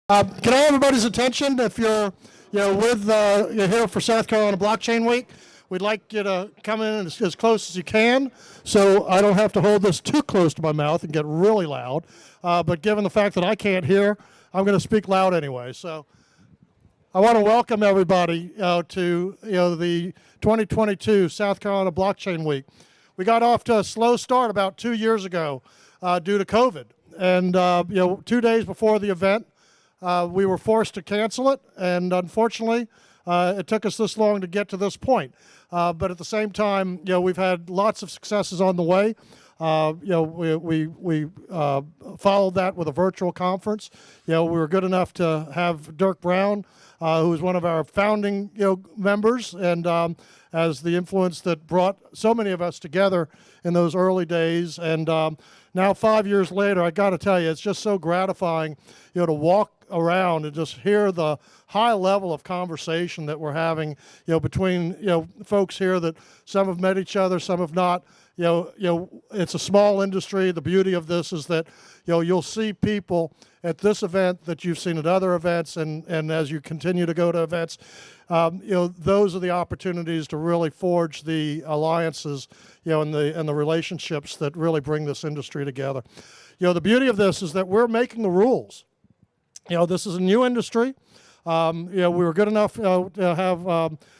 Can I have everybody's attention? If you're here for South Carolina Blockchain Week, we'd like you to come in as close as you can, so I don't have to hold this too close to my mouth and get really loud. But given the fact that I can't hear, I'm going to speak loud anyway. So I want to welcome everybody to the 2022 South Carolina Blockchain Week. We got off to a slow start about 2 years ago due to COVID, and 2 days before the event, we were forced to cancel it, and unfortunately, it took us this long to get to this point. But at the same time, we've had lots of successes on the way. We followed that with a virtual conference. We were good enough to have Dirk Brown, who was one of our founding members, and as the influence that brought so many of us together in those early days. And now 5 years later, I got to tell you, it's just so gratifying, to walk around and just hear the high level of conversation that we're having, between folks here that some have met each other, some have not. It's a small industry. The beauty of this is that you'll see people at this event that you've seen at other events, and as you continue to go to events, those are the opportunities to really forge the alliances, and the relationships that really bring this industry together. The beauty of this is that we're making the rules. This is a new industry. We were good enough to have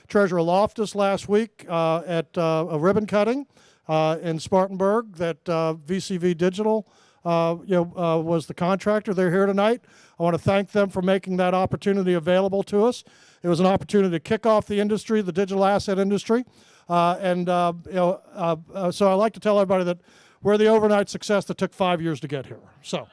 Treasurer Loftis last week at a ribbon cutting in Spartanburg that VCV Digital was the contractor. They're here tonight. I want to thank them for making that opportunity available to us. It was an opportunity to kick off the industry, the digital asset industry. So I like to tell everybody that we're the overnight success that took 5 years to get here. So,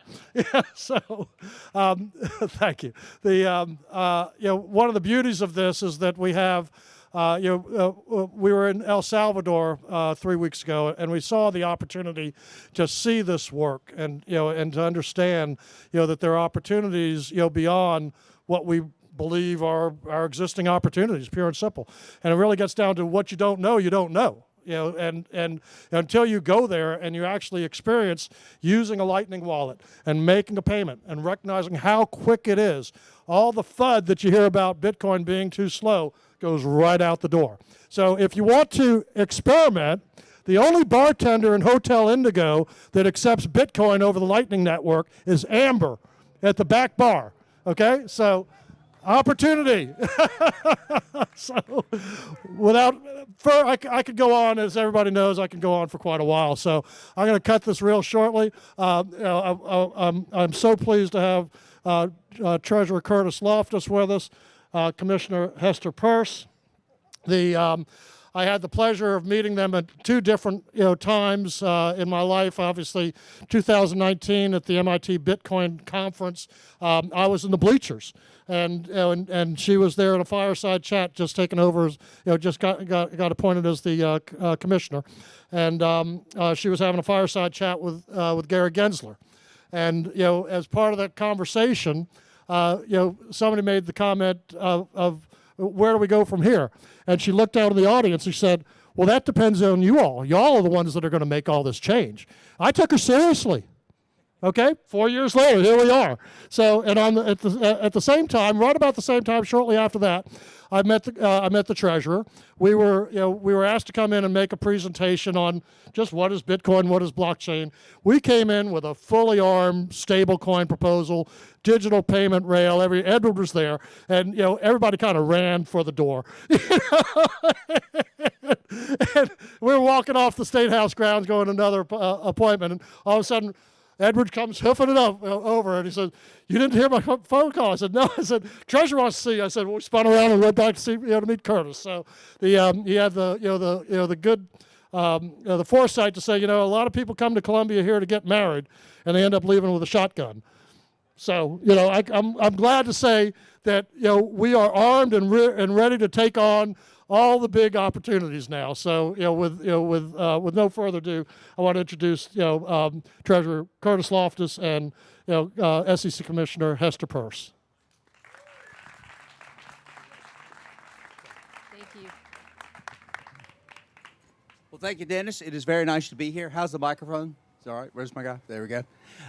thank you. One of the beauties of this is that we have, we were in El Salvador 3 weeks ago, and we saw the opportunity to see this work, and and to understand, that there are opportunities, beyond what we believe are our existing opportunities, pure and simple. And it really gets down to what you don't know, you don't know. And until you go there and you actually experience using a Lightning wallet and making a payment and recognizing how quick it is, all the FUD that you hear about Bitcoin being too slow goes right out the door. So if you want to experiment, the only bartender in Hotel Indigo that accepts Bitcoin over the Lightning Network is Amber at the back bar. Okay, so opportunity. So I could go on, as everybody knows, I can go on for quite a while. So I'm going to cut this real shortly. I'm so pleased to have Treasurer Curtis Loftis with us, Commissioner Hester Peirce. I had the pleasure of meeting them at two different times in my life. Obviously, 2019 at the MIT Bitcoin conference, I was in the bleachers, and she was there in a fireside chat, just taking over, just got appointed as the commissioner, and she was having a fireside chat with Gary Gensler, and as part of that conversation, somebody made the comment of where do we go from here? And she looked out in the audience and she said, well, that depends on you all. Y'all are the ones that are going to make all this change. I took her seriously. Okay, 4 years later, here we are. So, and at the same time, right about the same time, shortly after that, I met the treasurer. We were asked to come in and make a presentation on just what is Bitcoin, what is blockchain. We came in with a fully armed stablecoin proposal, digital payment rail. Edward was there, and everybody kind of ran for the door. And we were walking off the State House grounds, going to another appointment, and all of a sudden, Edward comes hoofing it up over, and he said, "You didn't hear my phone call?" I said, "No." I said, "Treasurer wants to see you." I said, well, we spun around and went back to see, to meet Curtis. So he had the good the foresight to say, a lot of people come to Columbia here to get married, and they end up leaving with a shotgun. So I'm glad to say that we are armed and ready to take on all the big opportunities now. So with no further ado, I want to introduce Treasurer Curtis Loftis and SEC Commissioner Hester Peirce. Thank you. Well, thank you, Dennis. It is very nice to be here. How's the microphone? It's all right. Where's my guy? There we go.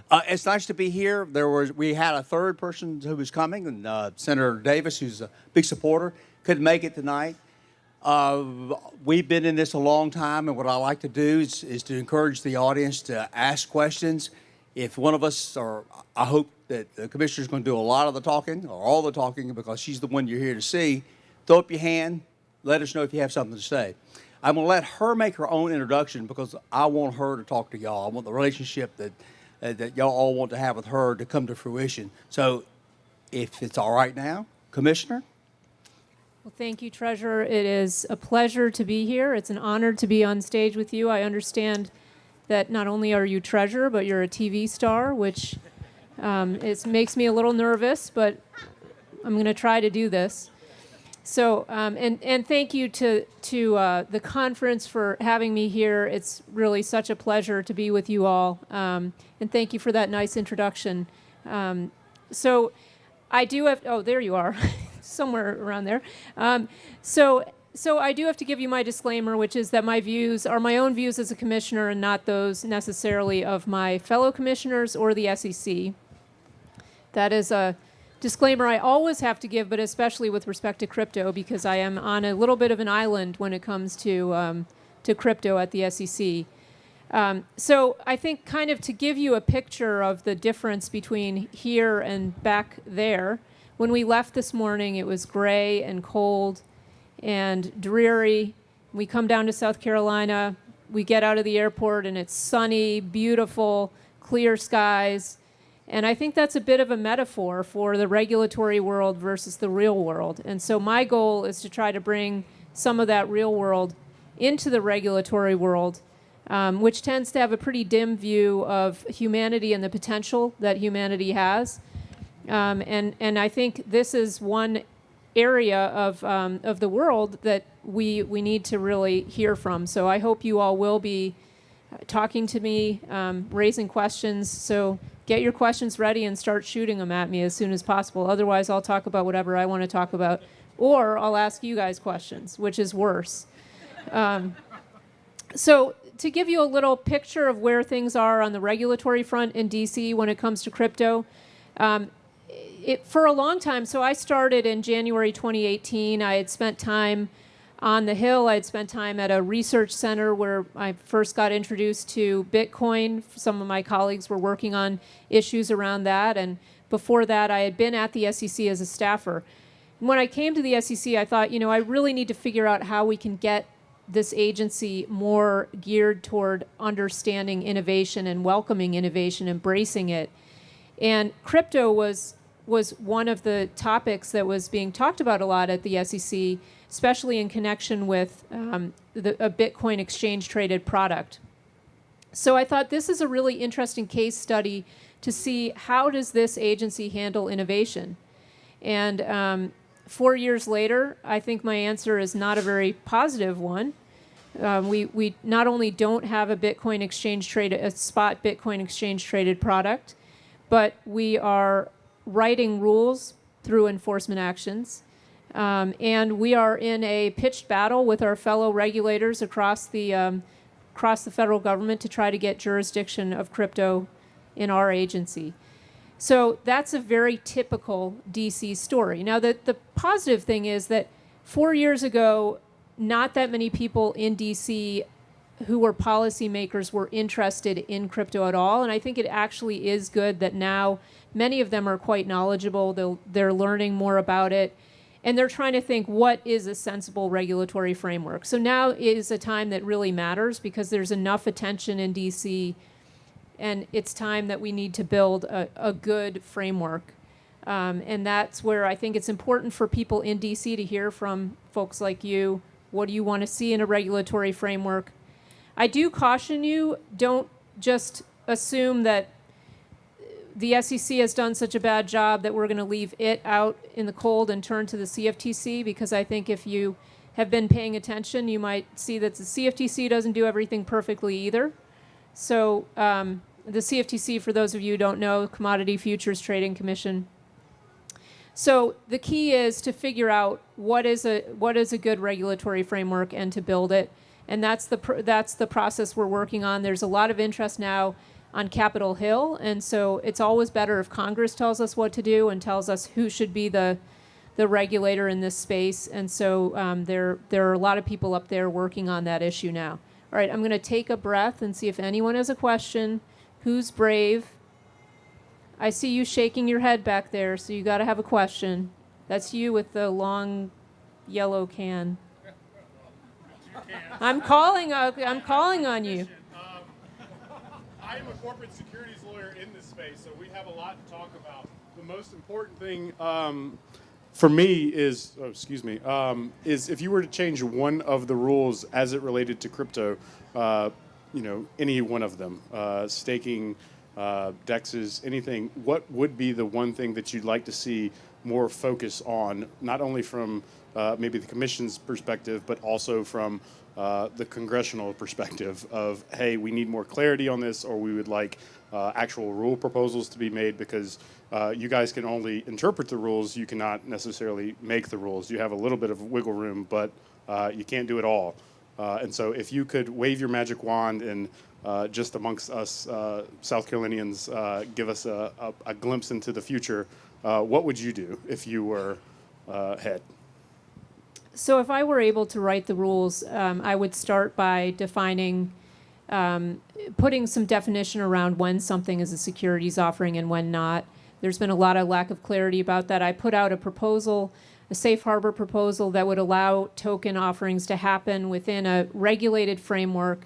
It's nice to be here. We had a third person who was coming, and Senator Davis, who's a big supporter, couldn't make it tonight. We've been in this a long time, and what I like to do is to encourage the audience to ask questions. If one of us, or I hope that the commissioner's going to do a lot of the talking, or all the talking, because she's the one you're here to see, throw up your hand. Let us know if you have something to say. I'm going to let her make her own introduction because I want her to talk to y'all. I want the relationship that y'all all want to have with her to come to fruition. So if it's all right now, Commissioner. Well, thank you, Treasurer. It is a pleasure to be here. It's an honor to be on stage with you. I understand that not only are you Treasurer, but you're a TV star, which makes me a little nervous, but I'm going to try to do this. So, and thank you to the conference for having me here. It's really such a pleasure to be with you all. And thank you for that nice introduction. So I do have, oh, there you are, somewhere around there. So I do have to give you my disclaimer, which is that my views are my own views as a commissioner and not those necessarily of my fellow commissioners or the SEC. That is a disclaimer I always have to give, but especially with respect to crypto, because I am on a little bit of an island when it comes to crypto at the SEC. So I think kind of to give you a picture of the difference between here and back there, when we left this morning, it was gray and cold and dreary. We come down to South Carolina, we get out of the airport, and it's sunny, beautiful, clear skies. And I think that's a bit of a metaphor for the regulatory world versus the real world. And so my goal is to try to bring some of that real world into the regulatory world, which tends to have a pretty dim view of humanity and the potential that humanity has. And I think this is one area of the world that we need to really hear from. So I hope you all will be talking to me, raising questions. So get your questions ready and start shooting them at me as soon as possible. Otherwise, I'll talk about whatever I want to talk about, or I'll ask you guys questions, which is worse. So to give you a little picture of where things are on the regulatory front in DC when it comes to crypto, for a long time, so I started in January 2018. I had spent time on the Hill. I had spent time at a research center where I first got introduced to Bitcoin. Some of my colleagues were working on issues around that. And before that, I had been at the SEC as a staffer. And when I came to the SEC, I thought, I really need to figure out how we can get this agency more geared toward understanding innovation and welcoming innovation, embracing it. And crypto was one of the topics that was being talked about a lot at the SEC, especially in connection with a Bitcoin exchange-traded product. So I thought this is a really interesting case study to see how does this agency handle innovation. And 4 years later, I think my answer is not a very positive one. We not only don't have a spot Bitcoin exchange-traded product, but we are writing rules through enforcement actions. And we are in a pitched battle with our fellow regulators across the federal government to try to get jurisdiction of crypto in our agency. So that's a very typical DC story. Now, the positive thing is that 4 years ago, not that many people in DC who were policymakers were interested in crypto at all. And I think it actually is good that now many of them are quite knowledgeable. They're learning more about it. And they're trying to think, what is a sensible regulatory framework? So now is a time that really matters because there's enough attention in DC, and it's time that we need to build a good framework. And that's where I think it's important for people in DC to hear from folks like you. What do you want to see in a regulatory framework? I do caution you, don't just assume that the SEC has done such a bad job that we're going to leave it out in the cold and turn to the CFTC, because I think if you have been paying attention, you might see that the CFTC doesn't do everything perfectly either. So the CFTC, for those of you who don't know, Commodity Futures Trading Commission. So the key is to figure out what is a good regulatory framework and to build it. And that's the process we're working on. There's a lot of interest now on Capitol Hill, and so it's always better if Congress tells us what to do and tells us who should be the regulator in this space. And so there are a lot of people up there working on that issue now. All right, I'm going to take a breath and see if anyone has a question. Who's brave? I see you shaking your head back there, so you got to have a question. That's you with the long yellow can. I'm calling on you. I am a corporate securities lawyer in this space, so we have a lot to talk about. The most important thing for me is, is if you were to change one of the rules as it related to crypto, any one of them, staking, DEXs, anything, what would be the one thing that you'd like to see more focus on, not only from maybe the commission's perspective, but also from the congressional perspective of, hey, we need more clarity on this, or we would like actual rule proposals to be made, because you guys can only interpret the rules. You cannot necessarily make the rules. You have a little bit of wiggle room, but you can't do it all. And so if you could wave your magic wand and just amongst us South Carolinians give us a glimpse into the future, what would you do if you were head? So if I were able to write the rules, I would start by defining, putting some definition around when something is a securities offering and when not. There's been a lot of lack of clarity about that. I put out a proposal, a safe harbor proposal that would allow token offerings to happen within a regulated framework.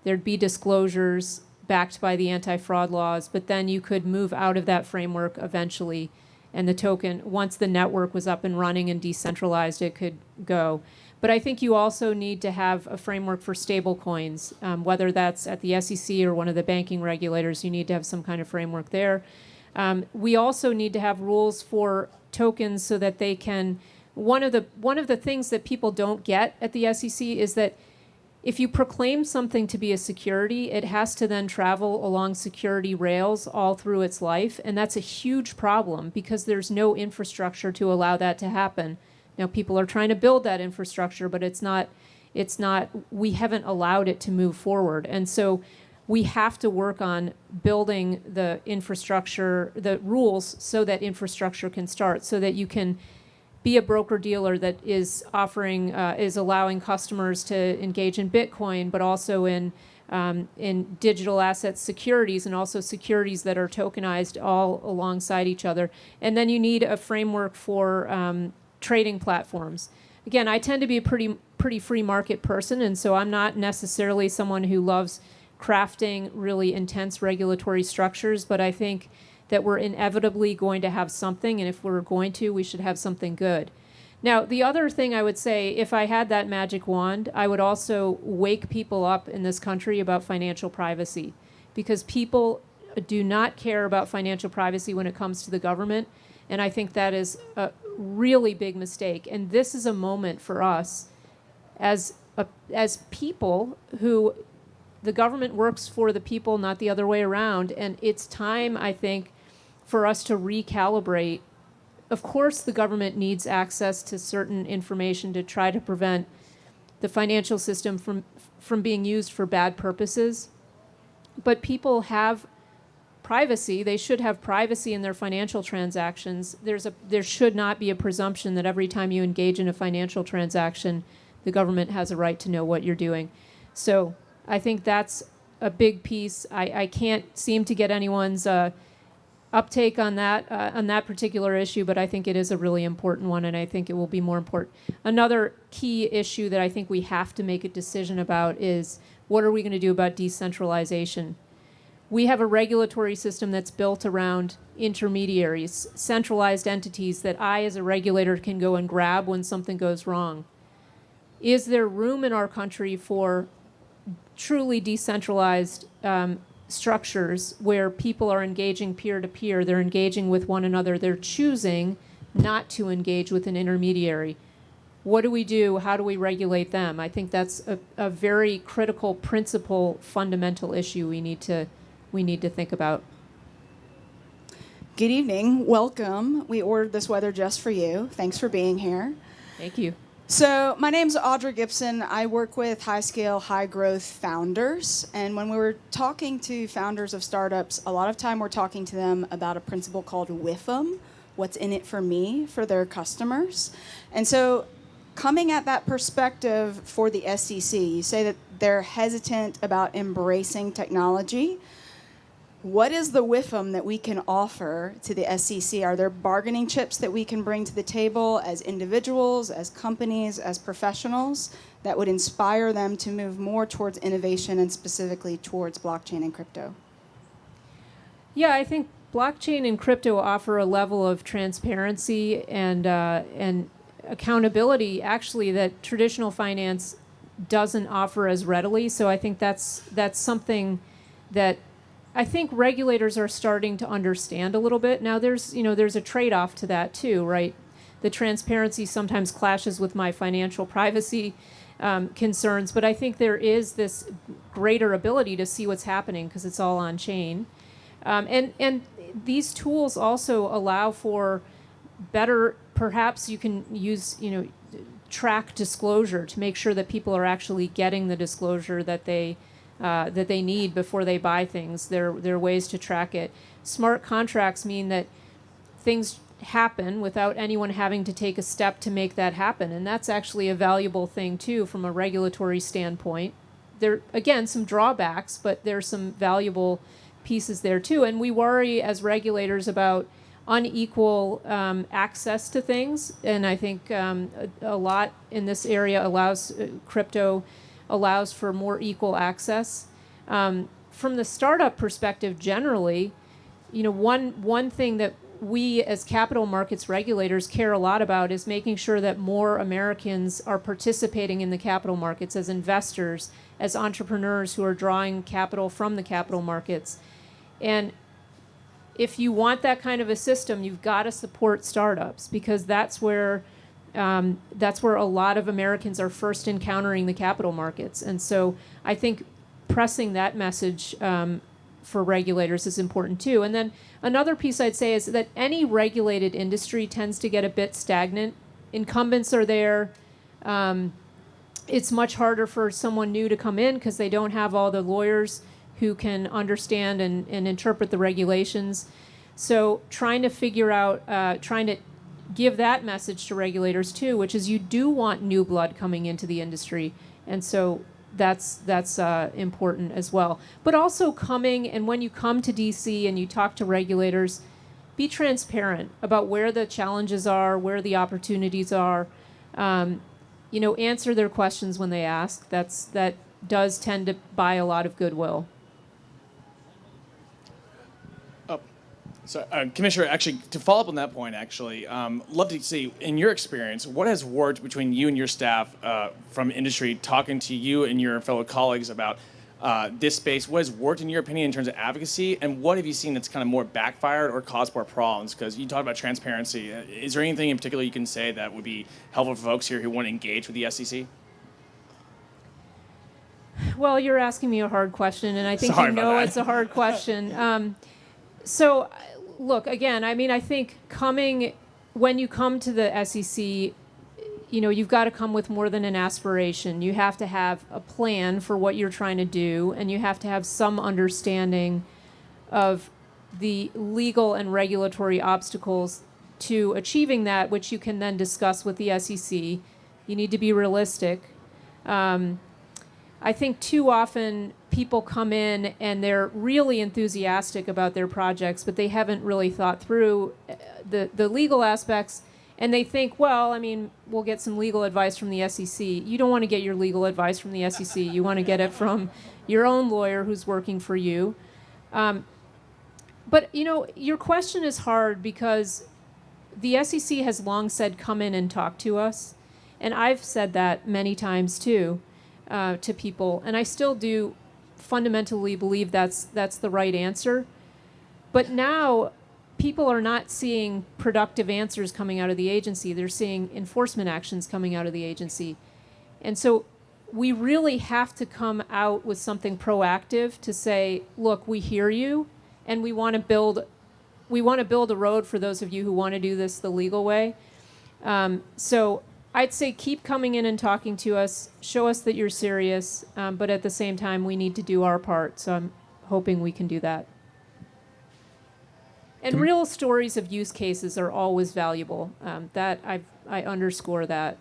There'd be disclosures backed by the anti-fraud laws, but then you could move out of that framework eventually. And the token, once the network was up and running and decentralized, it could go. But I think you also need to have a framework for stable coins, whether that's at the SEC or one of the banking regulators. You need to have some kind of framework there. We also need to have rules for tokens so that they can. One of the things that people don't get at the SEC is that if you proclaim something to be a security, it has to then travel along security rails all through its life. And that's a huge problem because there's no infrastructure to allow that to happen. Now, people are trying to build that infrastructure, but we haven't allowed it to move forward. And so we have to work on building the infrastructure, the rules, so that infrastructure can start, so that you can be a broker-dealer that is offering, is allowing customers to engage in Bitcoin, but also in digital asset securities, and also securities that are tokenized all alongside each other. And then you need a framework for trading platforms. Again, I tend to be a pretty free market person, and so I'm not necessarily someone who loves crafting really intense regulatory structures, but I think that we're inevitably going to have something, and if we're going to, we should have something good. Now, the other thing I would say, if I had that magic wand, I would also wake people up in this country about financial privacy, because people do not care about financial privacy when it comes to the government, and I think that is a really big mistake. And this is a moment for us as people who the government works for the people, not the other way around, and it's time, I think, for us to recalibrate. Of course, the government needs access to certain information to try to prevent the financial system from being used for bad purposes. But people have privacy. They should have privacy in their financial transactions. There should not be a presumption that every time you engage in a financial transaction, the government has a right to know what you're doing. So I think that's a big piece. I can't seem to get anyone's uptake on that particular issue, but I think it is a really important one, and I think it will be more important. Another key issue that I think we have to make a decision about is, what are we going to do about decentralization? We have a regulatory system that's built around intermediaries, centralized entities that I, as a regulator, can go and grab when something goes wrong. Is there room in our country for truly decentralized structures where people are engaging peer-to-peer, they're engaging with one another, they're choosing not to engage with an intermediary? What do we do? How do we regulate them? I think that's a very critical principle, fundamental issue we need to think about. Good evening. Welcome. We ordered this weather just for you. Thanks for being here. Thank you. So my name's Audra Gibson. I work with high-scale, high-growth founders. And when we were talking to founders of startups, a lot of time we're talking to them about a principle called WIFM, what's in it for me, for their customers. And so coming at that perspective for the SEC, you say that they're hesitant about embracing technology. What is the WIFM that we can offer to the SEC? Are there bargaining chips that we can bring to the table as individuals, as companies, as professionals that would inspire them to move more towards innovation and specifically towards blockchain and crypto? Yeah, I think blockchain and crypto offer a level of transparency and accountability, actually, that traditional finance doesn't offer as readily. So I think that's something that I think regulators are starting to understand a little bit. Now there's a trade-off to that too, right? The transparency sometimes clashes with my financial privacy concerns, but I think there is this greater ability to see what's happening because it's all on chain. And these tools also allow for better, perhaps you can use, track disclosure to make sure that people are actually getting the disclosure that they need before they buy things. There are ways to track it. Smart contracts mean that things happen without anyone having to take a step to make that happen. And that's actually a valuable thing, too, from a regulatory standpoint. There, again, some drawbacks, but there's some valuable pieces there, too. And we worry as regulators about unequal access to things. And I think a lot in this area crypto allows for more equal access. From the startup perspective, generally, one thing that we as capital markets regulators care a lot about is making sure that more Americans are participating in the capital markets as investors, as entrepreneurs who are drawing capital from the capital markets. And if you want that kind of a system, you've got to support startups because that's where a lot of Americans are first encountering the capital markets. And so I think pressing that message for regulators is important too. And then another piece I'd say is that any regulated industry tends to get a bit stagnant. Incumbents are there. It's much harder for someone new to come in because they don't have all the lawyers who can understand and interpret the regulations. So trying to give that message to regulators too, which is you do want new blood coming into the industry. And so that's important as well. But also when you come to DC and you talk to regulators, be transparent about where the challenges are, where the opportunities are. Answer their questions when they ask. That does tend to buy a lot of goodwill. So, Commissioner, actually, to follow up on that point, love to see, in your experience, what has worked between you and your staff from industry, talking to you and your fellow colleagues about this space? What has worked, in your opinion, in terms of advocacy, and what have you seen that's kind of more backfired or caused more problems? Because you talked about transparency. Is there anything in particular you can say that would be helpful for folks here who want to engage with the SEC? Well, you're asking me a hard question, and I think it's a hard question. So, look, again, I think when you come to the SEC, you've got to come with more than an aspiration. You have to have a plan for what you're trying to do, and you have to have some understanding of the legal and regulatory obstacles to achieving that, which you can then discuss with the SEC. You need to be realistic. I think too often people come in and they're really enthusiastic about their projects, but they haven't really thought through the legal aspects, and they think, well, we'll get some legal advice from the SEC. You don't want to get your legal advice from the SEC. You want to get it from your own lawyer who's working for you. But, your question is hard because the SEC has long said, come in and talk to us. And I've said that many times too. To people, and I still do fundamentally believe that's the right answer. But now people are not seeing productive answers coming out of the agency. They're seeing enforcement actions coming out of the agency. And so we really have to come out with something proactive to say, look, we hear you, and we want to build a road for those of you who want to do this the legal way. So I'd say keep coming in and talking to us. Show us that you're serious, but at the same time, we need to do our part. So I'm hoping we can do that. And real stories of use cases are always valuable. That I underscore that.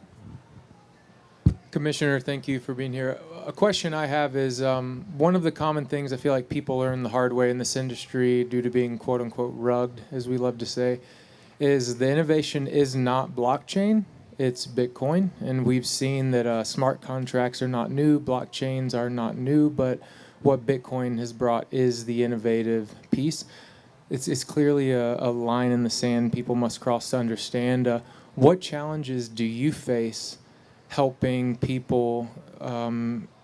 Commissioner, thank you for being here. A question I have is one of the common things I feel like people learn the hard way in this industry due to being quote unquote rugged, as we love to say, is the innovation is not blockchain, it's Bitcoin. And we've seen that smart contracts are not new, blockchains are not new, but what Bitcoin has brought is the innovative piece. It's clearly a line in the sand people must cross to understand. What challenges do you face helping people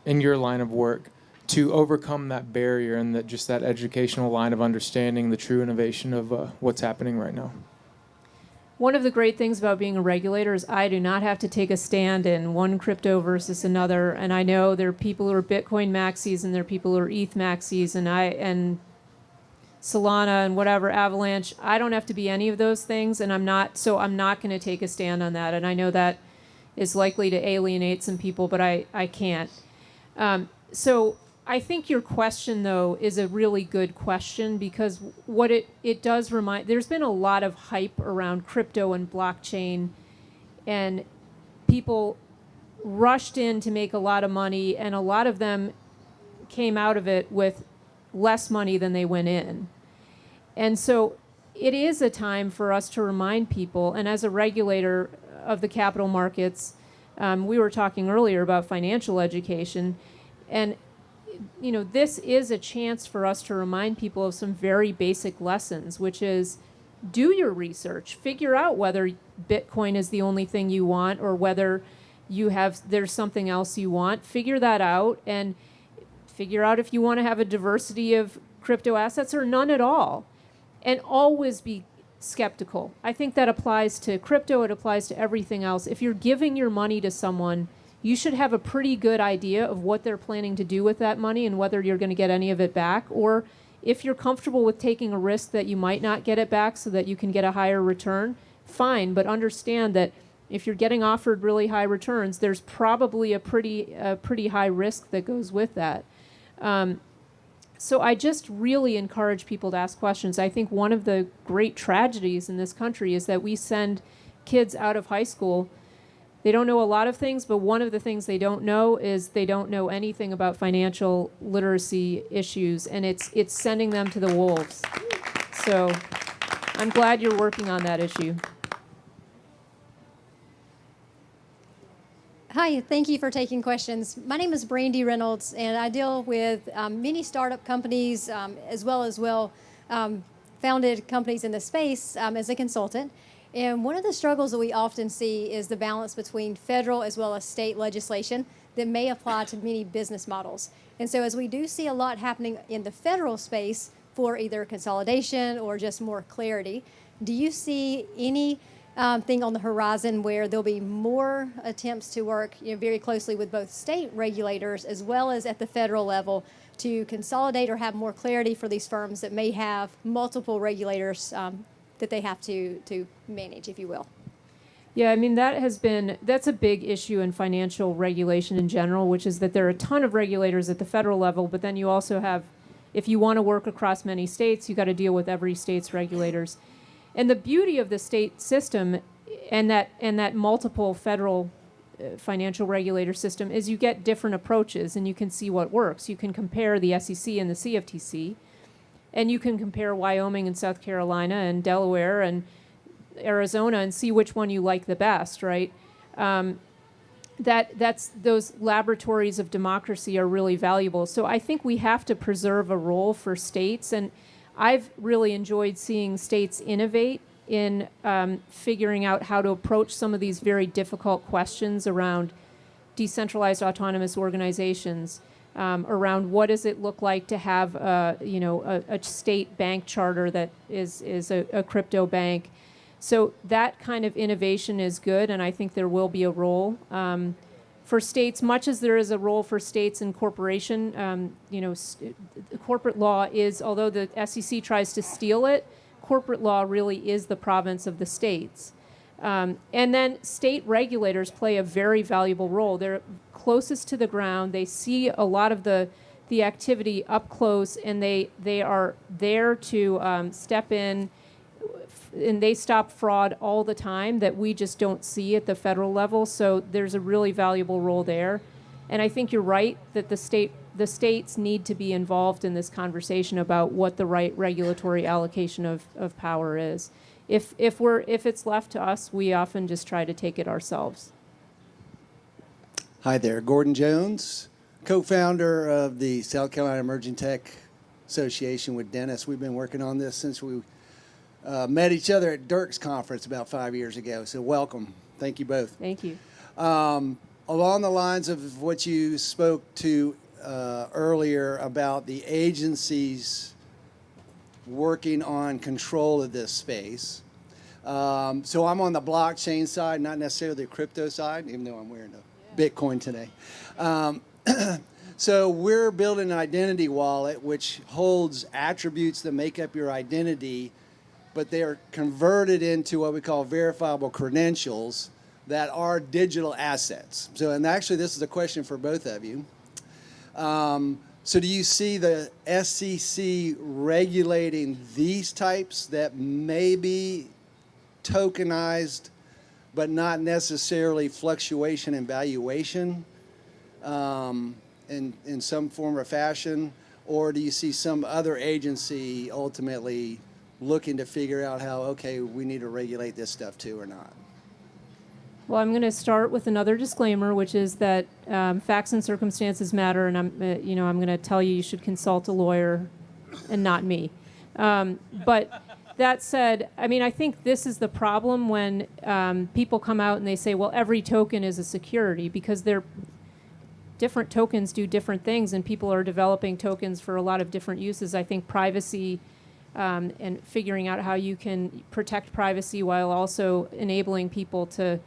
in your line of work to overcome that barrier and that educational line of understanding the true innovation of what's happening right now? One of the great things about being a regulator is I do not have to take a stand in one crypto versus another. And I know there are people who are Bitcoin maxis and there are people who are ETH maxis and Solana and whatever, Avalanche. I don't have to be any of those things, and I'm not going to take a stand on that. And I know that is likely to alienate some people, but I can't. So I think your question, though, is a really good question because what it does remind, there's been a lot of hype around crypto and blockchain, and people rushed in to make a lot of money, and a lot of them came out of it with less money than they went in. And so it is a time for us to remind people, and as a regulator of the capital markets, we were talking earlier about financial education, and this is a chance for us to remind people of some very basic lessons, which is do your research, figure out whether Bitcoin is the only thing you want or whether there's something else you want. Figure that out and figure out if you want to have a diversity of crypto assets or none at all. And always be skeptical. I think that applies to crypto, it applies to everything else. If you're giving your money to someone, you should have a pretty good idea of what they're planning to do with that money and whether you're going to get any of it back. Or if you're comfortable with taking a risk that you might not get it back so that you can get a higher return, fine. But understand that if you're getting offered really high returns, there's probably a pretty high risk that goes with that. So I just really encourage people to ask questions. I think one of the great tragedies in this country is that we send kids out of high school. They don't know a lot of things, but one of the things they don't know is they don't know anything about financial literacy issues, and it's sending them to the wolves. So I'm glad you're working on that issue. Hi, thank you for taking questions. My name is Brandy Reynolds, and I deal with many startup companies as well founded companies in the space as a consultant. And one of the struggles that we often see is the balance between federal as well as state legislation that may apply to many business models. And so as we do see a lot happening in the federal space for either consolidation or just more clarity, do you see any thing on the horizon where there'll be more attempts to work very closely with both state regulators as well as at the federal level to consolidate or have more clarity for these firms that may have multiple regulators that they have to manage, if you will? Yeah, I mean, that's a big issue in financial regulation in general, which is that there are a ton of regulators at the federal level, but then you also have, if you want to work across many states, you got to deal with every state's regulators. And the beauty of the state system and that multiple federal financial regulator system is you get different approaches and you can see what works. You can compare the SEC and the CFTC, and you can compare Wyoming and South Carolina and Delaware and Arizona and see which one you like the best, right? That's those laboratories of democracy are really valuable. So I think we have to preserve a role for states, and I've really enjoyed seeing states innovate in figuring out how to approach some of these very difficult questions around decentralized autonomous organizations, around what does it look like to have a state bank charter that is a crypto bank. So that kind of innovation is good, and I think there will be a role for states, much as there is a role for states in corporation. Corporate law is, although the SEC tries to steal it, corporate law really is the province of the states. And then state regulators play a very valuable role. They're closest to the ground. They see a lot of the activity up close, and they are there to step in, and they stop fraud all the time that we just don't see at the federal level. So there's a really valuable role there. And I think you're right that the states need to be involved in this conversation about what the right regulatory allocation of power is. If it's left to us, we often just try to take it ourselves. Hi there, Gordon Jones, co-founder of the South Carolina Emerging Tech Association with Dennis. We've been working on this since we met each other at Dirk's conference about 5 years ago. So welcome. Thank you both. Thank you. Along the lines of what you spoke to earlier about the agencies working on control of this space. So I'm on the blockchain side, not necessarily the crypto side, even though I'm wearing a Bitcoin today. So we're building an identity wallet which holds attributes that make up your identity, but they are converted into what we call verifiable credentials that are digital assets. So, and actually this is a question for both of you. So do you see the SEC regulating these types that may be tokenized, but not necessarily fluctuation in valuation in some form or fashion? Or do you see some other agency ultimately looking to figure out how, okay, we need to regulate this stuff too or not? Well, I'm going to start with another disclaimer, which is that facts and circumstances matter, and I'm going to tell you should consult a lawyer, and not me. But that said, I mean, I think this is the problem when people come out and they say, well, every token is a security, because different tokens do different things, and people are developing tokens for a lot of different uses. I think privacy and figuring out how you can protect privacy while also enabling people to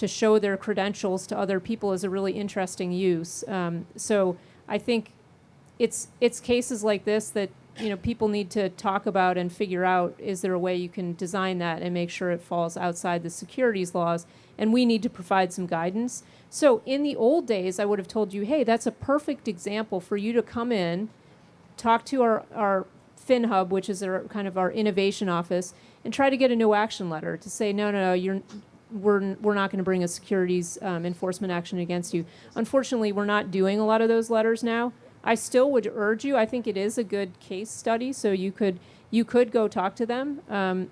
show their credentials to other people is a really interesting use. So I think it's cases like this that people need to talk about and figure out, is there a way you can design that and make sure it falls outside the securities laws, and we need to provide some guidance. So in the old days, I would have told you, hey, that's a perfect example for you to come in, talk to our FinHub, which is our innovation office, and try to get a no action letter to say, no, we're not going to bring a securities enforcement action against you. Unfortunately, we're not doing a lot of those letters now. I still would urge you. I think it is a good case study, so you could go talk to them,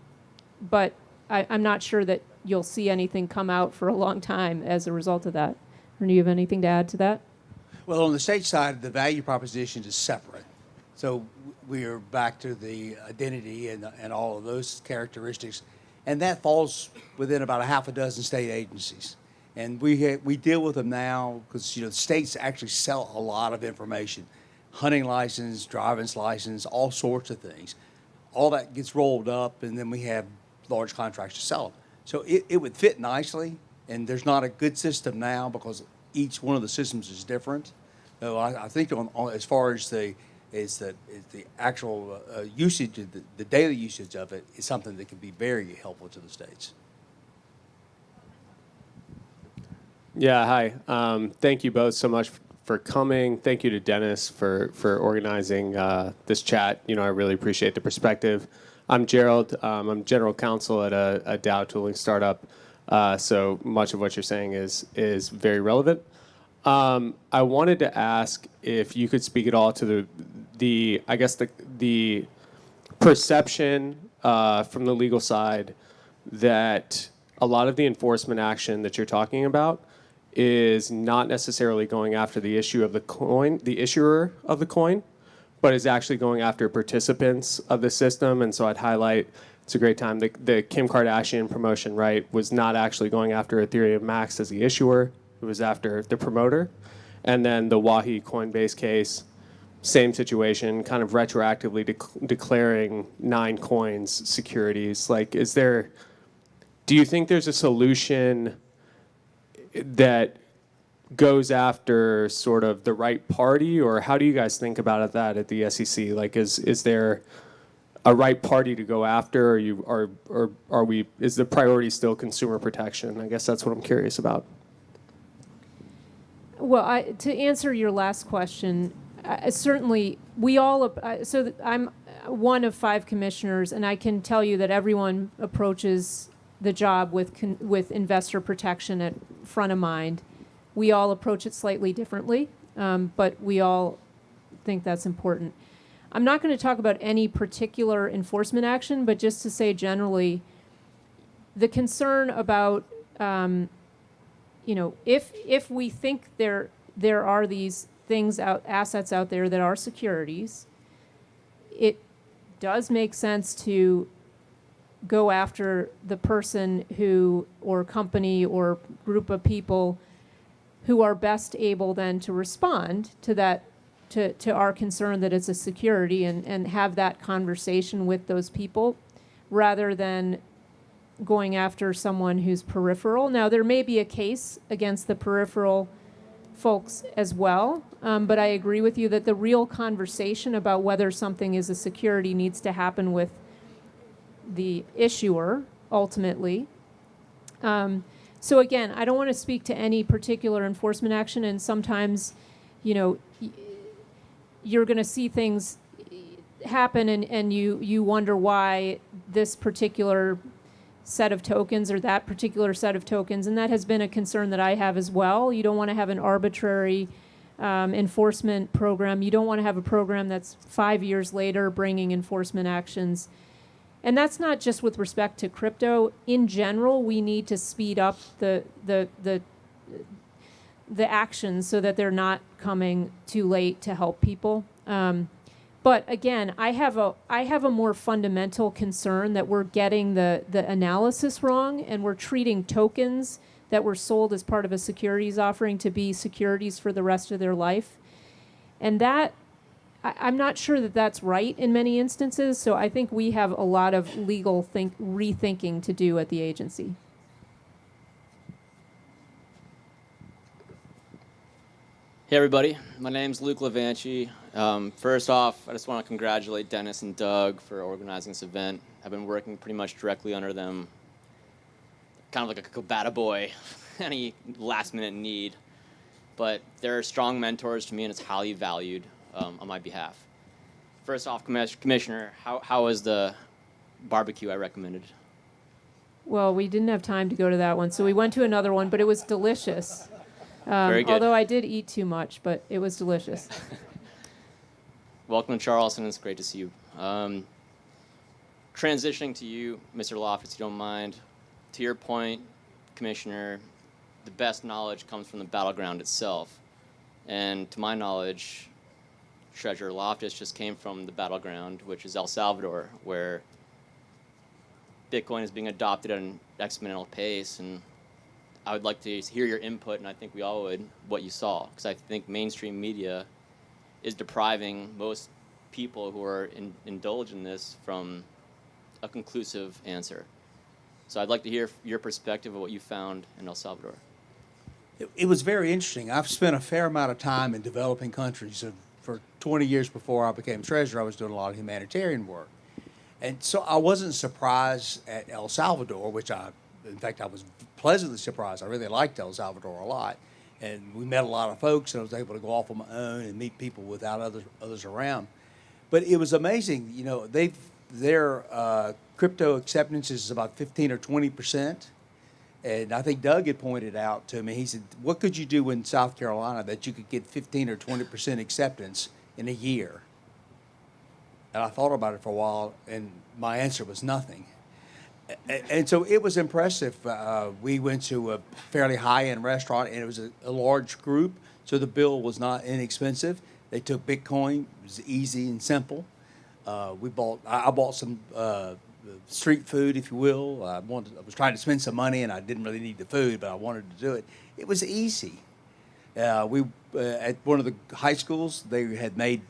but I'm not sure that you'll see anything come out for a long time as a result of that. Or do you have anything to add to that? Well, on the state side, the value proposition is separate. So we are back to the identity and all of those characteristics. And that falls within about a half a dozen state agencies. And we deal with them now because, the states actually sell a lot of information. Hunting license, driving license, all sorts of things. All that gets rolled up, and then we have large contracts to sell them. So it would fit nicely, and there's not a good system now because each one of the systems is different. So I think on as far as the actual usage, the daily usage of it is something that can be very helpful to the states. Yeah, hi. Thank you both so much for coming. Thank you to Dennis for organizing this chat. I really appreciate the perspective. I'm Gerald. I'm general counsel at a DAO tooling startup. So much of what you're saying is very relevant. I wanted to ask if you could speak at all to the perception from the legal side that a lot of the enforcement action that you're talking about is not necessarily going after the issue of the coin, the issuer of the coin, but is actually going after participants of the system. And so I'd highlight, it's a great time, the Kim Kardashian promotion, right, was not actually going after Ethereum Max as the issuer. It was after the promoter. And then the Wahi Coinbase case, same situation, kind of retroactively declaring 9 coins securities. Do you think there's a solution that goes after sort of the right party, or how do you guys think about that at the SEC? Is there a right party to go after? Or are we? Is the priority still consumer protection? I guess that's what I'm curious about. Well, to answer your last question, certainly we all. I'm one of 5 commissioners, and I can tell you that everyone approaches the job with investor protection at front of mind. We all approach it slightly differently, but we all think that's important. I'm not going to talk about any particular enforcement action, but just to say generally, the concern about if we think there are these assets out there that are securities, it does make sense to go after the person who, or company, or group of people who are best able then to respond to that, to our concern that it's a security, and have that conversation with those people, rather than going after someone who's peripheral. Now, there may be a case against the peripheral folks as well, but I agree with you that the real conversation about whether something is a security needs to happen with the issuer, ultimately. So again, I don't want to speak to any particular enforcement action, and sometimes, you're going to see things happen, and you wonder why this particular set of tokens or that particular set of tokens, and that has been a concern that I have as well. You don't want to have an arbitrary enforcement program. You don't want to have a program that's 5 years later bringing enforcement actions. And that's not just with respect to crypto. In general, we need to speed up the actions so that they're not coming too late to help people. But again, I have a more fundamental concern that we're getting the analysis wrong, and we're treating tokens that were sold as part of a securities offering to be securities for the rest of their life. And that, I'm not sure that that's right in many instances, so I think we have a lot of legal rethinking to do at the agency. Hey everybody, my name's Luke Levanchi. First off, I just want to congratulate Dennis and Doug for organizing this event. I've been working pretty much directly under them, kind of like a Kobata boy, any last minute need. But they're strong mentors to me, and it's highly valued on my behalf. First off, Commissioner, how was the barbecue I recommended? Well, we didn't have time to go to that one, so we went to another one, but it was delicious. Very good. Although I did eat too much, but it was delicious. Welcome to Charleston. It's great to see you. Transitioning to you, Mr. Loftis, if you don't mind. To your point, Commissioner, the best knowledge comes from the battleground itself. And to my knowledge, Treasurer Loftis just came from the battleground, which is El Salvador, where Bitcoin is being adopted at an exponential pace. And I would like to hear your input, and I think we all would, what you saw. Because I think mainstream media is depriving most people who are indulged in this from a conclusive answer. So I'd like to hear your perspective of what you found in El Salvador. It was very interesting. I've spent a fair amount of time in developing countries. For 20 years before I became treasurer, I was doing a lot of humanitarian work. And so I wasn't surprised at El Salvador, in fact, I was pleasantly surprised. I really liked El Salvador a lot. And we met a lot of folks, and I was able to go off on my own and meet people without others around. But it was amazing. Their crypto acceptance is about 15 or 20%. And I think Doug had pointed out to me, he said, what could you do in South Carolina that you could get 15 or 20% acceptance in a year? And I thought about it for a while, and my answer was nothing. And so it was impressive. We went to a fairly high-end restaurant, and it was a large group, so the bill was not inexpensive. They took Bitcoin. It was easy and simple. I bought some street food, if you will. I was trying to spend some money, and I didn't really need the food, but I wanted to do it. It was easy. At one of the high schools, they had made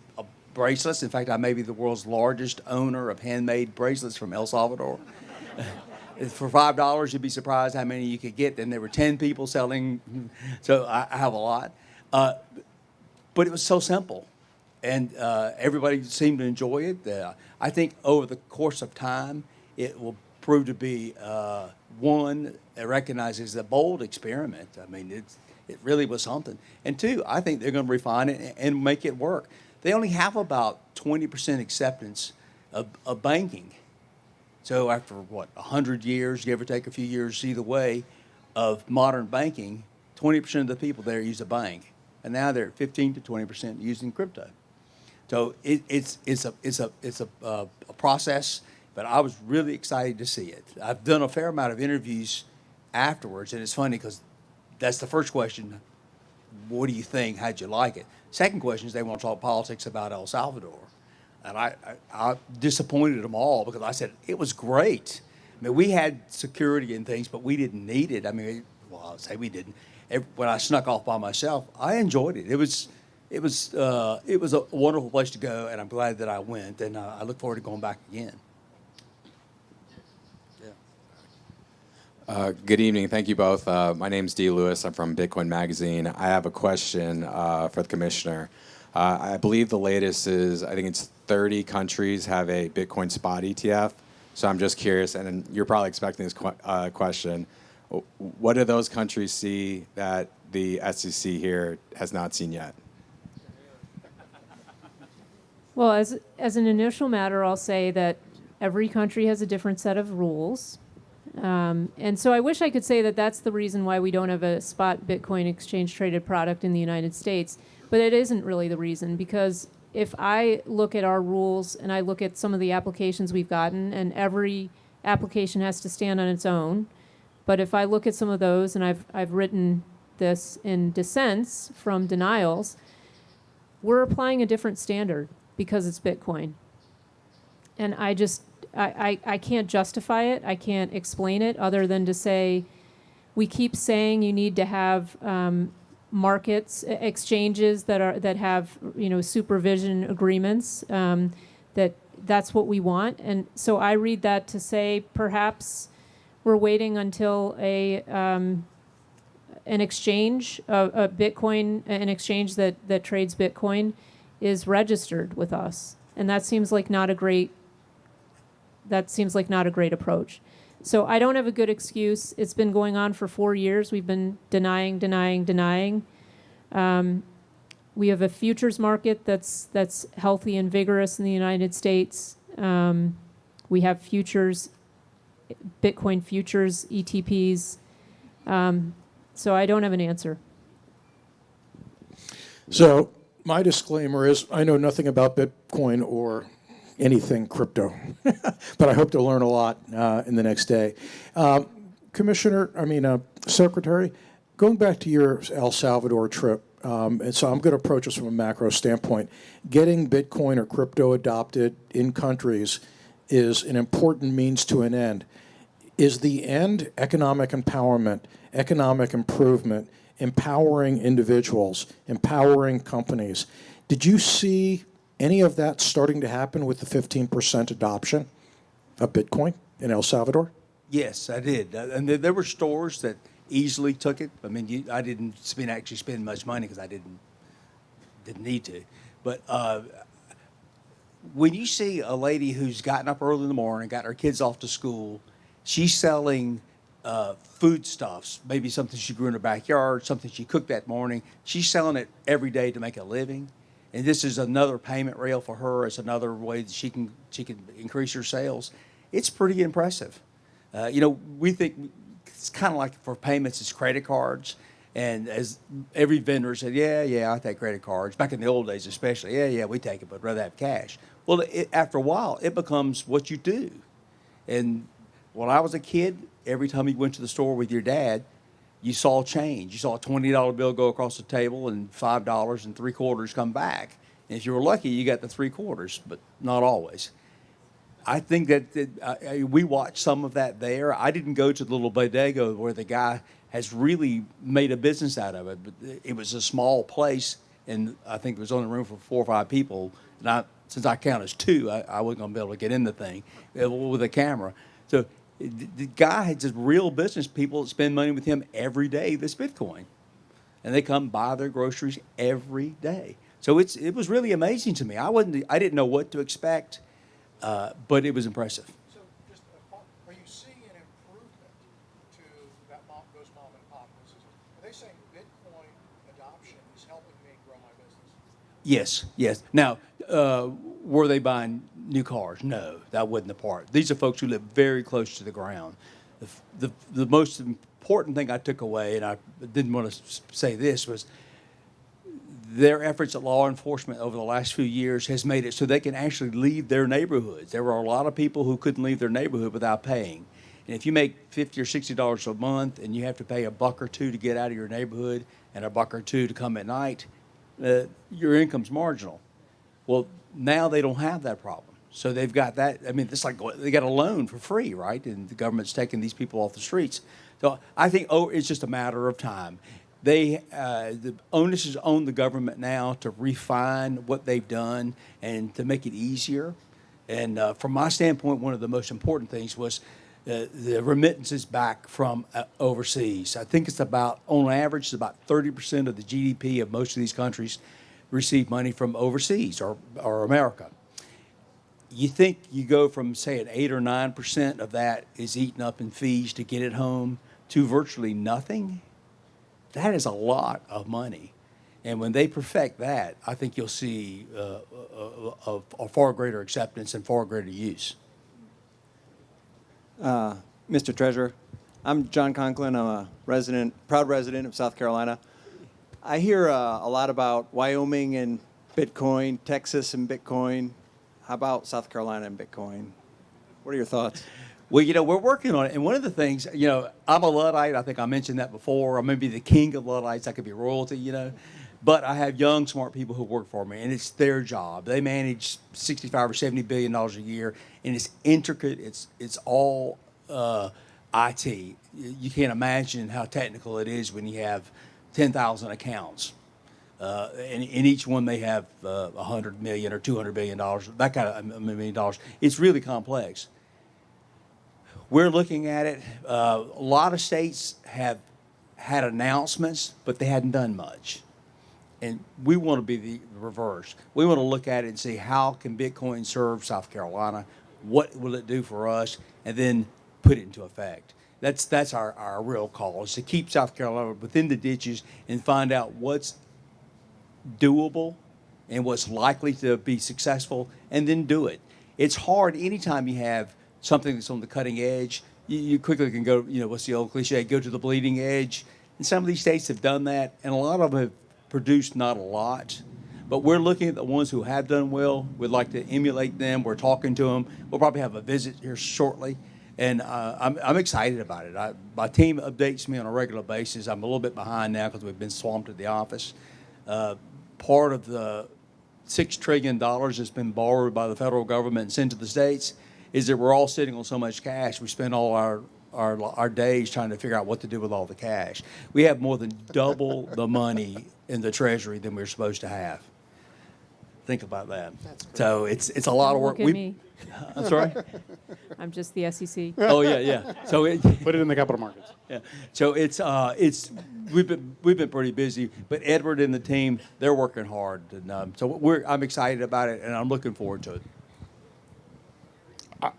bracelets. In fact, I may be the world's largest owner of handmade bracelets from El Salvador. For $5, you'd be surprised how many you could get. Then there were 10 people selling, so I have a lot. But it was so simple. and everybody seemed to enjoy it. I think over the course of time, it will prove to be one that recognizes a bold experiment. I mean, it really was something. And two, I think they're going to refine it and make it work. They only have about 20% acceptance of banking. So after, 100 years, give or take a few years either way, of modern banking, 20% of the people there use a bank. And now they're at 15 to 20% using crypto. So it's a process, but I was really excited to see it. I've done a fair amount of interviews afterwards, and it's funny because that's the first question. What do you think? How'd you like it? Second question is they want to talk politics about El Salvador. And I disappointed them all because I said, it was great. I mean, we had security and things, but we didn't need it. I mean, well, I'll say we didn't. When I snuck off by myself, I enjoyed it. It was a wonderful place to go, and I'm glad that I went, and I look forward to going back again. Good evening. Thank you both. My name's D. Lewis. I'm from Bitcoin Magazine. I have a question for the commissioner. I believe the latest is, I think it's 30 countries have a Bitcoin spot ETF. So I'm just curious, and you're probably expecting this question. What do those countries see that the SEC here has not seen yet? Well, as an initial matter, I'll say that every country has a different set of rules. And so I wish I could say that that's the reason why we don't have a spot Bitcoin exchange-traded product in the United States. But it isn't really the reason, because if I look at our rules and I look at some of the applications we've gotten, and every application has to stand on its own, but if I look at some of those, and I've written this in dissents from denials, we're applying a different standard because it's Bitcoin. And I can't justify it. I can't explain it other than to say, we keep saying you need to have markets, exchanges that have supervision agreements. That's what we want. And so I read that to say perhaps we're waiting until an exchange, a Bitcoin, an exchange that trades Bitcoin is registered with us, and that seems like not a great approach. So I don't have a good excuse. It's been going on for 4 years. We've been denying. We have a futures market that's healthy and vigorous in the United States. We have futures, Bitcoin futures, ETPs. So I don't have an answer. So my disclaimer is I know nothing about Bitcoin or anything crypto, but I hope to learn a lot in the next day. Secretary, going back to your El Salvador trip, and so I'm going to approach this from a macro standpoint. Getting Bitcoin or crypto adopted in countries is an important means to an end. Is the end economic empowerment, economic improvement, empowering individuals, empowering companies? Did you see any of that starting to happen with the 15% adoption of Bitcoin in El Salvador? Yes, I did. And there were stores that easily took it. I mean, I didn't actually spend much money because I didn't need to. But when you see a lady who's gotten up early in the morning, got her kids off to school, she's selling foodstuffs, maybe something she grew in her backyard, something she cooked that morning. She's selling it every day to make a living. And this is another payment rail for her. It's another way that she can increase her sales. It's pretty impressive. We think it's kind of like for payments, it's credit cards. And as every vendor said, yeah, I take credit cards. Back in the old days especially, yeah, we take it, but rather have cash. Well, after a while, it becomes what you do. And when I was a kid, every time you went to the store with your dad, you saw change. You saw a $20 bill go across the table and $5 and 3/4 come back. And if you were lucky, you got the 3/4, but not always. I think that we watched some of that there. I didn't go to the little bodega where the guy has really made a business out of it. But it was a small place, and I think there was only room for 4 or 5 people. And since I count as 2, I wasn't going to be able to get in the thing with a camera. So the guy has just real business people that spend money with him every day that's Bitcoin. And they come buy their groceries every day. So it was really amazing to me. I didn't know what to expect, but it was impressive. So just are you seeing an improvement to those mom and pop businesses? Are they saying Bitcoin adoption is helping me grow my business? Yes. Now, were they buying new cars? No, that wasn't the part. These are folks who live very close to the ground. The most important thing I took away, and I didn't want to say this, was their efforts at law enforcement over the last few years has made it so they can actually leave their neighborhoods. There were a lot of people who couldn't leave their neighborhood without paying. And if you make $50 or $60 a month and you have to pay $1 or $2 to get out of your neighborhood and $1 or $2 to come at night, your income's marginal. Well, now they don't have that problem. So they've got that. I mean, it's like they got a loan for free, right? And the government's taking these people off the streets. So I think it's just a matter of time. The onus is on the government now to refine what they've done and to make it easier. And from my standpoint, one of the most important things was the remittances back from overseas. I think it's about, on average, it's about 30% of the GDP of most of these countries receive money from overseas or America. You think you go from, say, an 8 or 9% of that is eaten up in fees to get it home to virtually nothing? That is a lot of money. And when they perfect that, I think you'll see a far greater acceptance and far greater use. Mr. Treasurer, I'm John Conklin. I'm a proud resident of South Carolina. I hear a lot about Wyoming and Bitcoin, Texas and Bitcoin. How about South Carolina and Bitcoin? What are your thoughts? Well, we're working on it. And one of the things, I'm a Luddite. I think I mentioned that before. I may be the king of Luddites. I could be royalty, But I have young, smart people who work for me, and it's their job. They manage $65 or $70 billion a year, and it's intricate. It's all IT. You can't imagine how technical it is when you have 10,000 accounts. And in each one they have $100 million or $200 billion, that kind of $1 million. It's really complex. We're looking at it. A lot of states have had announcements, but they hadn't done much. And we want to be the reverse. We want to look at it and see how can Bitcoin serve South Carolina, what will it do for us, and then put it into effect. That's our real call, is to keep South Carolina within the ditches and find out what's doable and what's likely to be successful, and then do it. It's hard anytime you have something that's on the cutting edge. You quickly can go, what's the old cliche, go to the bleeding edge. And some of these states have done that, and a lot of them have produced not a lot. But we're looking at the ones who have done well. We'd like to emulate them. We're talking to them. We'll probably have a visit here shortly. And I'm excited about it. My team updates me on a regular basis. I'm a little bit behind now because we've been swamped at the office. Part of the $6 trillion that's been borrowed by the federal government and sent to the states is that we're all sitting on so much cash. We spend all our days trying to figure out what to do with all the cash. We have more than double the money in the Treasury than we're supposed to have. Think about that. So it's a lot of work. Look at me. I'm sorry? I'm just the SEC. Oh yeah. So put it in the capital markets. Yeah. So we've been pretty busy, but Edward and the team, they're working hard, and I'm excited about it, and I'm looking forward to it.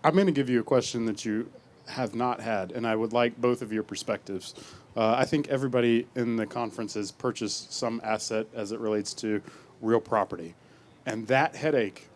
I'm going to give you a question that you have not had, and I would like both of your perspectives. I think everybody in the conference has purchased some asset as it relates to real property. And that headache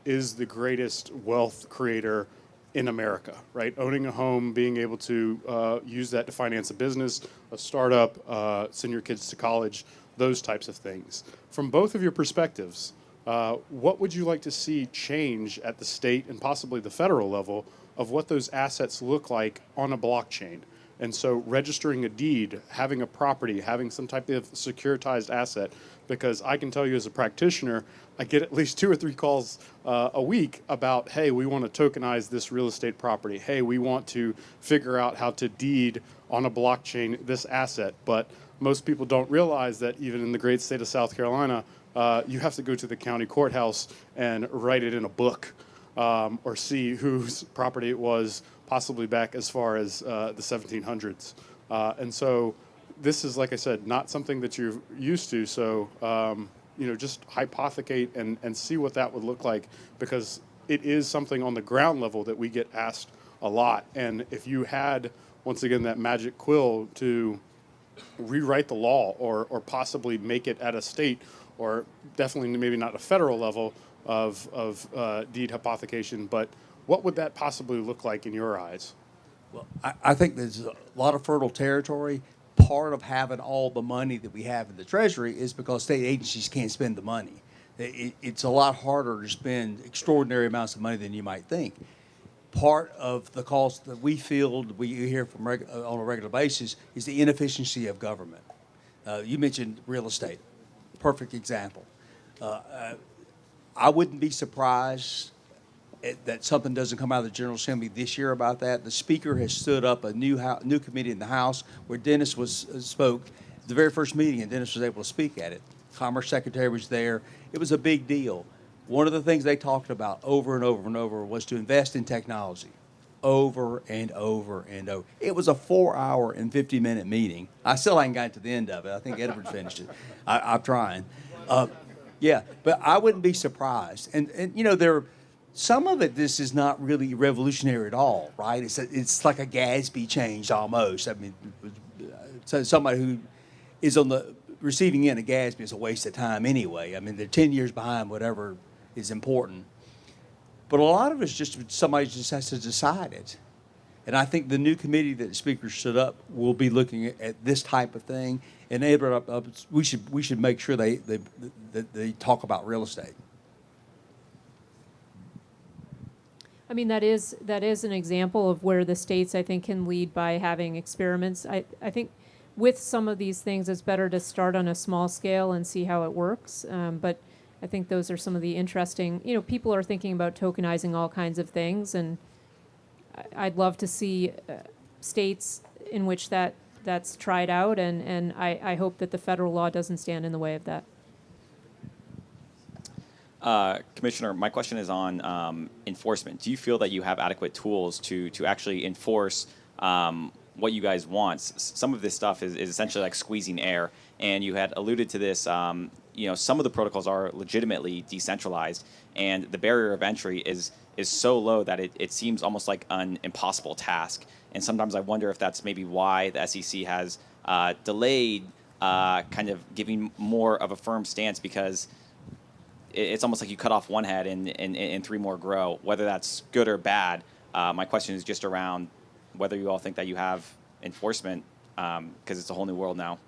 is the greatest wealth creator in America, right? Owning a home, being able to use that to finance a business, a startup, send your kids to college, those types of things. From both of your perspectives, what would you like to see change at the state and possibly the federal level of what those assets look like on a blockchain? And so registering a deed, having a property, having some type of securitized asset, because I can tell you as a practitioner, I get at least 2 or 3 calls a week about, hey, we want to tokenize this real estate property. Hey, we want to figure out how to deed on a blockchain this asset. But most people don't realize that even in the great state of South Carolina, you have to go to the county courthouse and write it in a book or see whose property it was, possibly back as far as the 1700s. And so this is, like I said, not something that you're used to. So just hypothecate and see what that would look like, because it is something on the ground level that we get asked a lot. And if you had, once again, that magic quill to rewrite the law or possibly make it at a state or definitely maybe not a federal level of deed hypothecation, but what would that possibly look like in your eyes? Well, I think there's a lot of fertile territory. Part of having all the money that we have in the Treasury is because state agencies can't spend the money. It's a lot harder to spend extraordinary amounts of money than you might think. Part of the cost that we hear from on a regular basis is the inefficiency of government. You mentioned real estate, perfect example. I wouldn't be surprised that something doesn't come out of the General Assembly this year about that. The Speaker has stood up a new committee in the House where Dennis spoke the very first meeting, and Dennis was able to speak at it. Commerce Secretary was there. It was a big deal. One of the things they talked about over and over and over was to invest in technology, over and over and over. It was a 4-hour and 50-minute meeting. I still haven't gotten to the end of it. I think Edward finished it. I'm trying. Yeah, but I wouldn't be surprised. And some of it, this is not really revolutionary at all, right? It's like a Gatsby change almost. I mean, so somebody who is on the receiving end of Gatsby is a waste of time anyway. I mean, they're 10 years behind whatever is important. But a lot of it's just somebody just has to decide it. And I think the new committee that the Speaker stood up will be looking at this type of thing. And we should make sure they talk about real estate. I mean, that is an example of where the states, I think, can lead by having experiments. I think with some of these things, it's better to start on a small scale and see how it works. But I think those are some of the interesting, people are thinking about tokenizing all kinds of things, and I'd love to see states in which that's tried out, and I hope that the federal law doesn't stand in the way of that. Commissioner, my question is on enforcement. Do you feel that you have adequate tools to actually enforce what you guys want? Some of this stuff is essentially like squeezing air, and you had alluded to this. Some of the protocols are legitimately decentralized, and the barrier of entry is so low that it seems almost like an impossible task. And sometimes I wonder if that's maybe why the SEC has delayed kind of giving more of a firm stance, because it's almost like you cut off one head and 3 more grow. Whether that's good or bad, my question is just around whether you all think that you have enforcement, because it's a whole new world now.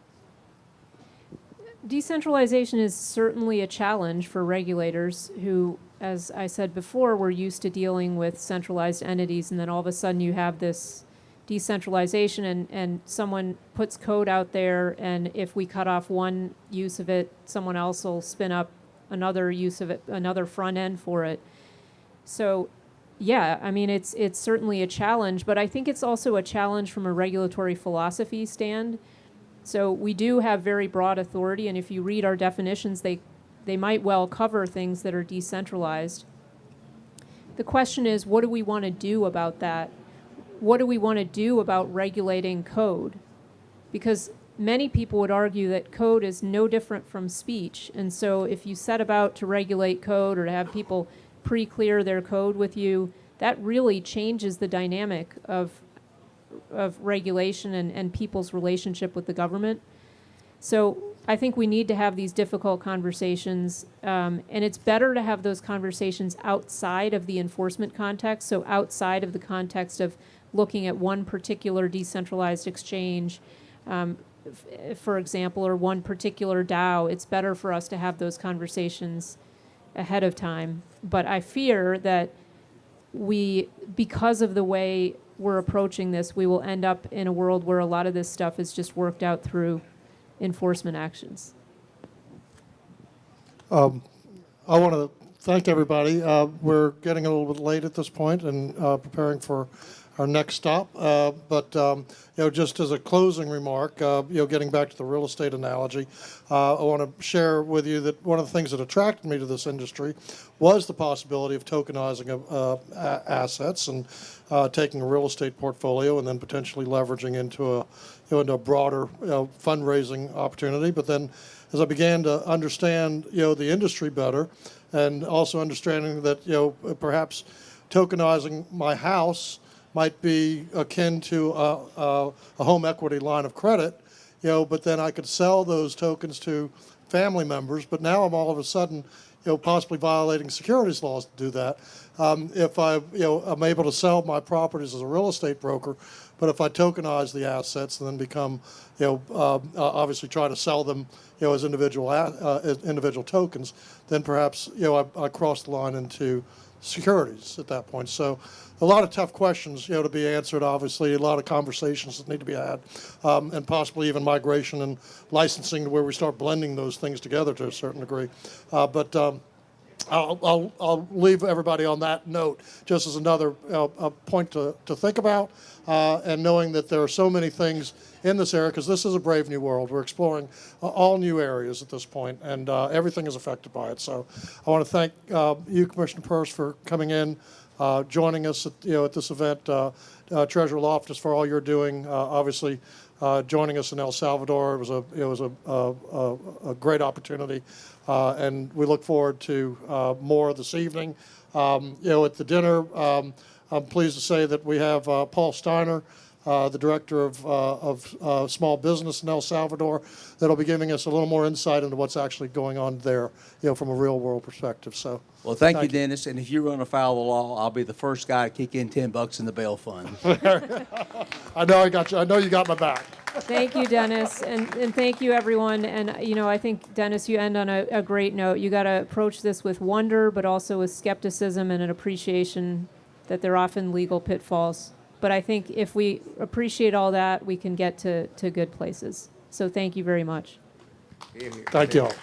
Decentralization is certainly a challenge for regulators who, as I said before, were used to dealing with centralized entities, and then all of a sudden you have this decentralization and someone puts code out there, and if we cut off one use of it, someone else will spin up another use of it, another front end for it. So yeah, I mean, it's certainly a challenge, but I think it's also a challenge from a regulatory philosophy stand. So we do have very broad authority, and if you read our definitions, they might well cover things that are decentralized. The question is, what do we want to do about that? What do we want to do about regulating code? Because many people would argue that code is no different from speech. And so if you set about to regulate code or to have people pre-clear their code with you, that really changes the dynamic of regulation and people's relationship with the government. So I think we need to have these difficult conversations, and it's better to have those conversations outside of the enforcement context, so outside of the context of looking at one particular decentralized exchange, for example, or one particular DAO. It's better for us to have those conversations ahead of time. But I fear that because of the way we're approaching this, we will end up in a world where a lot of this stuff is just worked out through enforcement actions. I want to thank everybody. We're getting a little bit late at this point and preparing for next stop. Just as a closing remark, getting back to the real estate analogy, I want to share with you that one of the things that attracted me to this industry was the possibility of tokenizing assets and taking a real estate portfolio and then potentially leveraging into a broader fundraising opportunity. But then, as I began to understand the industry better, and also understanding that perhaps tokenizing my house might be akin to a home equity line of credit, but then I could sell those tokens to family members. But now I'm all of a sudden, possibly violating securities laws to do that. If I'm able to sell my properties as a real estate broker, but if I tokenize the assets and then become, obviously try to sell them, as individual tokens, then perhaps, I cross the line into securities at that point. So a lot of tough questions, to be answered, obviously, a lot of conversations that need to be had, and possibly even migration and licensing to where we start blending those things together to a certain degree. I'll leave everybody on that note, just as another point to think about, and knowing that there are so many things in this area, because this is a brave new world. We're exploring all new areas at this point, and everything is affected by it. So I want to thank you, Commissioner Peirce, for coming in, joining us at this event, Treasurer Loftis, for all you're doing. Obviously, joining us in El Salvador, it was a great opportunity, and we look forward to more this evening. At the dinner, I'm pleased to say that we have Paul Steiner, the director of small business in El Salvador, that'll be giving us a little more insight into what's actually going on there, from a real world perspective. So, well, thank you, Dennis. And if you run afoul of the law, I'll be the first guy to kick in $10 in the bail fund. I know I got you. I know you got my back. Thank you, Dennis, and thank you, everyone. And I think, Dennis, you end on a great note. You got to approach this with wonder, but also with skepticism and an appreciation that there are often legal pitfalls. But I think if we appreciate all that, we can get to good places. So thank you very much. Thank you all.